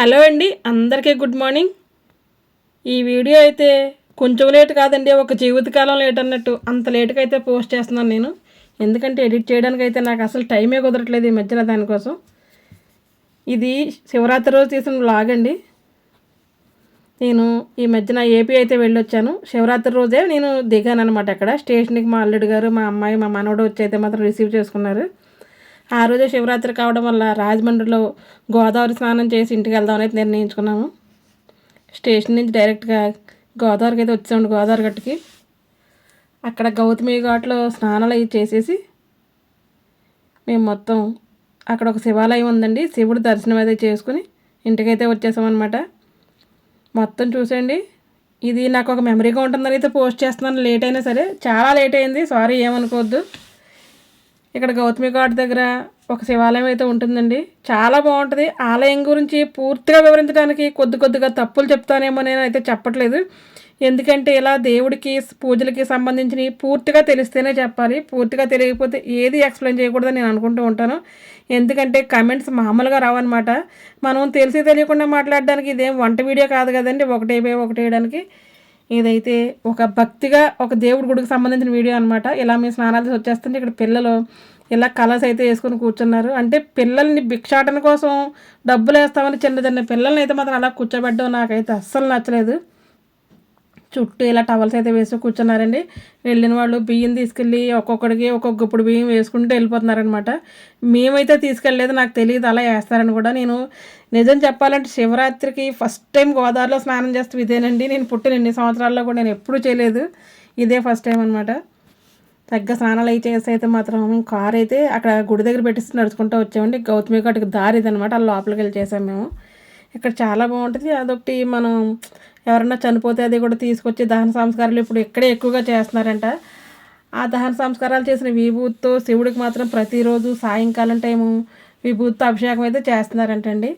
Hello అండి, అందరికీ good morning. ఈ వీడియో అయితే కొంచెం లేట్ కాదండి, ఒక జీవితకాలం లేట్ అన్నట్టు అంత లేట్గా అయితే పోస్ట్ చేస్తున్నాను నేను. ఎందుకంటే ఎడిట్ చేయడానికి అయితే నాకు అసలు టైమే కుదరట్లేదు ఈ మధ్యన దానికోసం. ఇది శివరాత్రి రోజు తీసిన వ్లాగ్ అండి. నేను ఈ మధ్యన ఏపీ అయితే వెళ్ళొచ్చాను. శివరాత్రి రోజే నేను దిగాను అనమాట. అక్కడ స్టేషన్కి మా అల్లుడు గారు, మా అమ్మాయి, మా మనవడు వచ్చి అయితే మాత్రం రిసీవ్ చేసుకున్నారు. ఆ రోజే శివరాత్రి కావడం వల్ల రాజమండ్రిలో గోదావరి స్నానం చేసి ఇంటికి వెళ్దామని అయితే నిర్ణయించుకున్నాము. స్టేషన్ నుంచి డైరెక్ట్గా గోదావరికి అయితే వచ్చామండి, గోదావరి గట్టుకి. అక్కడ గౌతమి ఘాట్లో స్నానాలు అవి చేసేసి మేము మొత్తం అక్కడ ఒక శివాలయం ఉందండి, శివుడు దర్శనం అయితే చేసుకుని ఇంటికైతే వచ్చేసామన్నమాట. మొత్తం చూసేయండి. ఇది నాకు ఒక మెమరీగా ఉంటుందని అయితే పోస్ట్ చేస్తున్నాను. లేట్ అయినా సరే, చాలా లేట్ అయింది, సారీ ఏమనుకోవద్దు. ఇక్కడ గౌతమి ఘాట్ దగ్గర ఒక శివాలయం అయితే ఉంటుందండి, చాలా బాగుంటుంది. ఆలయం గురించి పూర్తిగా వివరించడానికి కొద్దిగా తప్పులు చెప్తానేమో, నేను అయితే చెప్పట్లేదు. ఎందుకంటే ఇలా దేవుడికి పూజలకి సంబంధించినవి పూర్తిగా తెలిస్తేనే చెప్పాలి. పూర్తిగా తెలియకపోతే ఏది ఎక్స్ప్లెయిన్ చేయకూడదని నేను అనుకుంటూ ఉంటాను. ఎందుకంటే కమెంట్స్ మామూలుగా రావన్నమాట. మనం తెలిసి తెలియకుండా మాట్లాడడానికి ఇదేం వంట వీడియో కాదు కదండి, ఒకటి వేయడానికి. ఇదైతే ఒక భక్తిగా ఒక దేవుడి గుడికి సంబంధించిన వీడియో అనమాట. ఇలా మేము స్నానాలు వచ్చేస్తుంటే ఇక్కడ పిల్లలు ఇలా కలర్స్ అయితే వేసుకొని కూర్చున్నారు. అంటే పిల్లల్ని భిక్షాటన కోసం డబ్బులు వేస్తామని చిన్న పిల్లల్ని అయితే మాత్రం అలా కూర్చోబెట్టడం నాకైతే అస్సలు నచ్చలేదు. చుట్టూ ఇలా టవల్స్ అయితే వేసి కూర్చున్నారండి. వెళ్ళిన వాళ్ళు బియ్యం తీసుకెళ్ళి ఒక్కొక్కడికి ఒక్కొక్క గుప్పుడు బియ్యం వేసుకుంటూ వెళ్ళిపోతున్నారనమాట. మేమైతే తీసుకెళ్ళలేదు, నాకు తెలియదు అలా వేస్తారని కూడా. నేను నిజం చెప్పాలంటే శివరాత్రికి ఫస్ట్ టైం గోదావరిలో స్నానం చేస్తే ఇదేనండి. నేను పుట్టిన ఎన్ని సంవత్సరాల్లో కూడా నేను ఎప్పుడూ చేయలేదు, ఇదే ఫస్ట్ టైం అనమాట. తగ్గ స్నానాలు అవి చేసి అయితే మాత్రం మేము కార్ అయితే అక్కడ గుడి దగ్గర పెట్టిస్తే నడుచుకుంటూ వచ్చామండి. గౌతమి ఘాట్కి దారి ఇదనమాట, అలా లోపలికి వెళ్ళి చేసాం మేము. ఇక్కడ చాలా బాగుంటుంది. అదొకటి మనం ఎవరన్నా చనిపోతే అది కూడా తీసుకొచ్చి దహన సంస్కారాలు ఇప్పుడు ఇక్కడే ఎక్కువగా చేస్తున్నారంట. ఆ దహన సంస్కారాలు చేసిన విభూతితో శివుడికి మాత్రం ప్రతిరోజు సాయంకాలం టైము విభూతితో అభిషేకం అయితే చేస్తున్నారంటండి.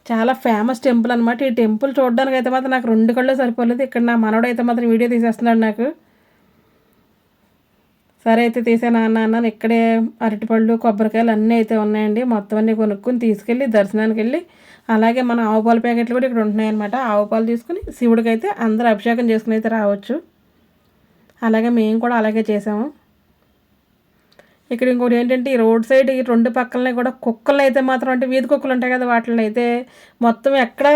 చాలా ఫేమస్ టెంపుల్ అనమాట. ఈ టెంపుల్ చూడడానికి అయితే మాత్రం నాకు 2 కళ్ళు సరిపోలేదు. ఇక్కడ నా మనవడు అయితే మాత్రం వీడియో తీసేస్తున్నాడు నాకు. సరే అయితే తీసాను అన్నాను. ఇక్కడే అరటిపళ్ళు, కొబ్బరికాయలు అన్నీ అయితే ఉన్నాయండి. మొత్తం అన్నీ కొనుక్కొని తీసుకెళ్ళి దర్శనానికి వెళ్ళి, అలాగే మన ఆవు పాల ప్యాకెట్లు కూడా ఇక్కడ ఉంటున్నాయన్నమాట. ఆవు పాలు తీసుకుని శివుడికి అయితే అందరూ అభిషేకం చేసుకుని అయితే రావచ్చు. అలాగే మేము కూడా అలాగే చేసాము. ఇక్కడ ఇంకోటి ఏంటంటే ఈ రోడ్ సైడ్ ఈ 2 పక్కలనే కూడా కుక్కలు అయితే మాత్రం, అంటే వీధి కుక్కలు ఉంటాయి కదా, వాటిని అయితే మొత్తం ఎక్కడ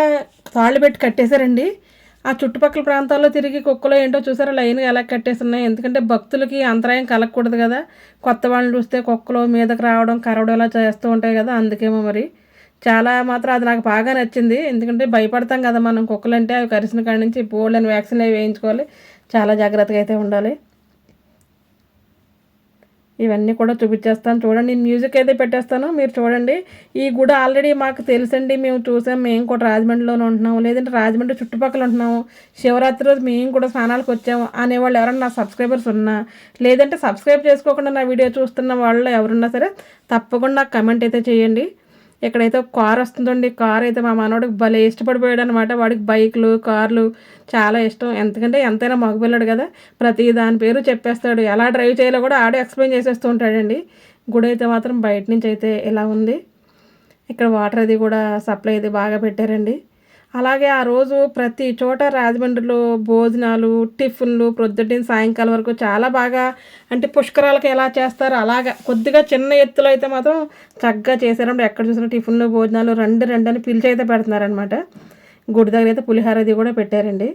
తాళ్ళు పెట్టి కట్టేశారండి. ఆ చుట్టుపక్కల ప్రాంతాల్లో తిరిగి కుక్కలో ఏంటో చూసారా లైన్గా ఎలా కట్టేస్తున్నాయి. ఎందుకంటే భక్తులకి అంతరాయం కలగకూడదు కదా, కొత్త వాళ్ళని చూస్తే కుక్కలు మీదకి రావడం కరవడం ఇలా చేస్తూ ఉంటాయి కదా, అందుకేమో మరి. చాలా మాత్రం అది నాకు బాగా నచ్చింది. ఎందుకంటే భయపడతాం కదా మనం, కుక్కలంటే అవి కరిసిన కాడి నుంచి బోల్డని వ్యాక్సిన్ అవి వేయించుకోవాలి, చాలా జాగ్రత్తగా అయితే ఉండాలి. ఇవన్నీ కూడా చూపించేస్తాను చూడండి. నేను మ్యూజిక్ అయితే పెట్టేస్తాను, మీరు చూడండి. ఈ గుడి ఆల్రెడీ మాకు తెలుసండి, మేము చూసాం. మేము కూడా రాజమండ్రిలోనే ఉంటున్నాము, లేదంటే రాజమండ్రి చుట్టుపక్కల ఉంటున్నాము. శివరాత్రి రోజు మేము కూడా స్నానాలకు వచ్చాము అనేవాళ్ళు ఎవరన్నా నా సబ్స్క్రైబర్స్ ఉన్నా, లేదంటే సబ్స్క్రైబ్ చేసుకోకుండా నా వీడియో చూస్తున్న వాళ్ళు ఎవరున్నా సరే తప్పకుండా నాకు కమెంట్ అయితే చేయండి. ఇక్కడైతే ఒక కార్ వస్తుందండి. కార్ అయితే మా మనవాడికి భలే ఇష్టపడిపోయాడు అనమాట. వాడికి బైకులు, కార్లు చాలా ఇష్టం. ఎందుకంటే ఎంతైనా మగపిల్లాడు కదా, ప్రతి దాని పేరు చెప్పేస్తాడు. ఎలా డ్రైవ్ చేయాలో కూడా ఆడే ఎక్స్ప్లెయిన్ చేసేస్తూ ఉంటాడండి. గుడి అయితే మాత్రం బయట నుంచి అయితే ఇలా ఉంది. ఇక్కడ వాటర్ అది కూడా సప్లై అయితే బాగా పెట్టారండి. అలాగే ఆ రోజు ప్రతి చోట రాజమండ్రిలో భోజనాలు, టిఫిన్లు ప్రొద్దుటిన సాయంకాలం వరకు చాలా బాగా, అంటే పుష్కరాలకు ఎలా చేస్తారో అలాగా కొద్దిగా చిన్న ఎత్తులో అయితే మాత్రం చక్కగా చేశారంటే ఎక్కడ చూసినా టిఫిన్లు, భోజనాలు రండి అని పిలిచి అయితే పెడుతున్నారనమాట. గుడి దగ్గర అయితే పులిహార అది కూడా పెట్టారండి.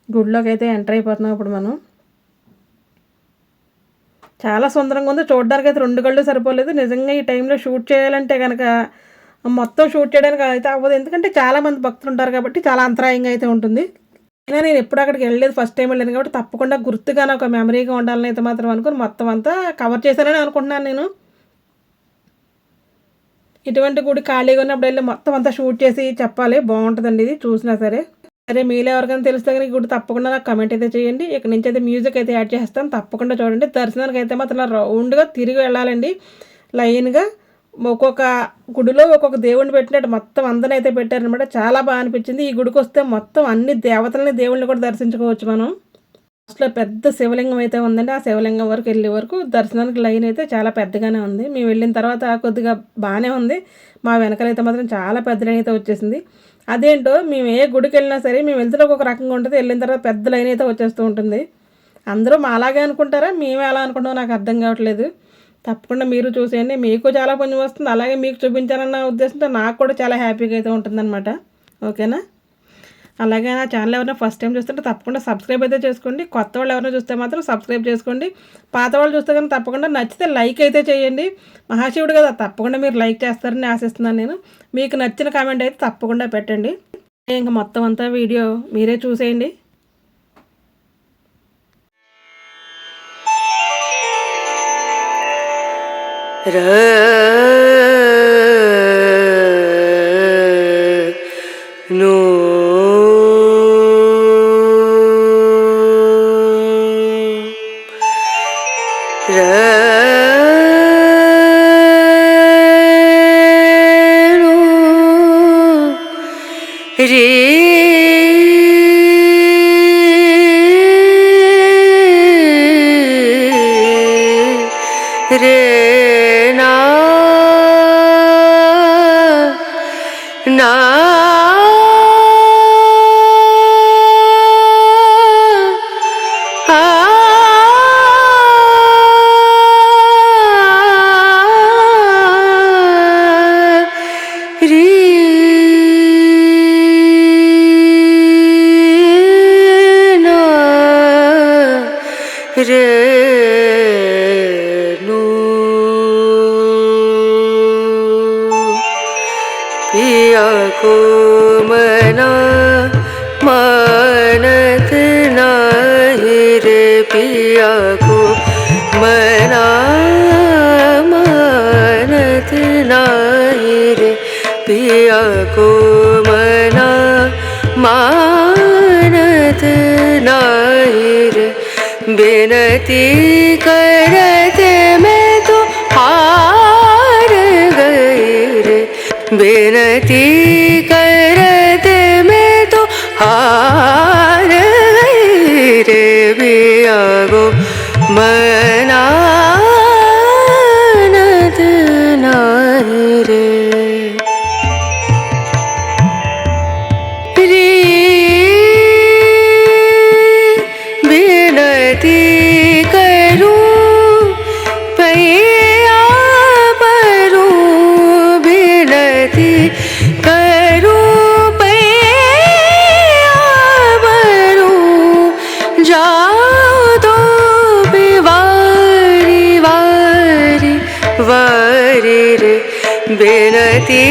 గుడిలోకి అయితే ఎంటర్ అయిపోతున్నాం ఇప్పుడు మనం. చాలా సుందరంగా ఉంది చూడడానికి. అయితే 2 కళ్ళు సరిపోలేదు. నిజంగా ఈ టైంలో షూట్ చేయాలంటే కనుక మొత్తం షూట్ చేయడానికి అయితే అవ్వదు. ఎందుకంటే చాలామంది భక్తులు ఉంటారు కాబట్టి చాలా అంతరాయంగా అయితే ఉంటుంది. అయినా నేను ఎప్పుడు అక్కడికి వెళ్ళలేదు, ఫస్ట్ టైం వెళ్ళాను కాబట్టి తప్పకుండా గుర్తుగానే ఒక మెమరీగా ఉండాలని అయితే మాత్రం అనుకుని మొత్తం అంతా కవర్ చేశానని అనుకుంటున్నాను నేను. ఇటువంటి గుడి ఖాళీగా ఉన్నప్పుడు వెళ్ళి మొత్తం అంతా షూట్ చేసి చెప్పాలి, బాగుంటుందండి ఇది చూసినా సరే. సరే మీలో ఎవరికైనా తెలిస్తే కానీ ఈ గుడి తప్పకుండా నాకు కమెంట్ అయితే చేయండి. ఇక్కడ నుంచి అయితే మ్యూజిక్ అయితే యాడ్ చేస్తాను, తప్పకుండా చూడండి. దర్శనానికి అయితే మాత్రం రౌండ్గా తిరిగి వెళ్ళాలండి, లైన్గా. ఒక్కొక్క గుడిలో ఒక్కొక్క దేవుడిని పెట్టినట్టు మొత్తం అందరిని అయితే పెట్టారనమాట. చాలా బాగా అనిపించింది. ఈ గుడికి వస్తే మొత్తం అన్ని దేవతలని, దేవుళ్ళని కూడా దర్శించుకోవచ్చు మనం. లాస్ట్లో పెద్ద శివలింగం అయితే ఉందండి. ఆ శివలింగం వరకు వెళ్ళే వరకు దర్శనానికి లైన్ అయితే చాలా పెద్దగానే ఉంది. మేము వెళ్ళిన తర్వాత కొద్దిగా బాగానే ఉంది. మా వెనకాలైతే మాత్రం చాలా పెద్ద లైన్ అయితే వచ్చేసింది. అదేంటో మేము ఏ గుడికి వెళ్ళినా సరే మేము వెళ్తే ఒక రకంగా ఉంటుంది, వెళ్ళిన తర్వాత పెద్ద లైన్ అయితే వచ్చేస్తూ ఉంటుంది. అందరూ మా అలాగే అనుకుంటారా, మేము ఎలా అనుకుంటామో నాకు అర్థం కావట్లేదు. తప్పకుండా మీరు చూసేయండి, మీకు చాలా పుణ్యం వస్తుంది. అలాగే మీకు చూపించాలన్న ఉద్దేశంతో నాకు కూడా చాలా హ్యాపీగా అయితే ఉంటుందన్నమాట. ఓకేనా? అలాగే నా ఛానల్ ఎవరైనా ఫస్ట్ టైం చూస్తుంటే తప్పకుండా సబ్స్క్రైబ్ అయితే చేసుకోండి. కొత్త వాళ్ళు ఎవరైనా చూస్తే మాత్రం సబ్స్క్రైబ్ చేసుకోండి. పాత వాళ్ళు చూస్తే కానీ తప్పకుండా నచ్చితే లైక్ అయితే చేయండి. మహాశివుడు కదా, తప్పకుండా మీరు లైక్ చేస్తారని ఆశిస్తున్నాను నేను. మీకు నచ్చిన కామెంట్ అయితే తప్పకుండా పెట్టండి. ఇంకా మొత్తం అంతా వీడియో మీరే చూసేయండి. रे ना ना रे ना रे पिया को मना मानत नहीं रे, पिया को मना मानत नहीं रे, पिया को मना मानत नहीं रे। विनती करते मैं तो हार गई रे, विनती करते मैं तो हार गई रे, पिया को मनानत नहीं रे। विनती करूं पैया परूं, विनती करूं पैया परूं, जाओ तो भी वारी वारी वारी रे, विनती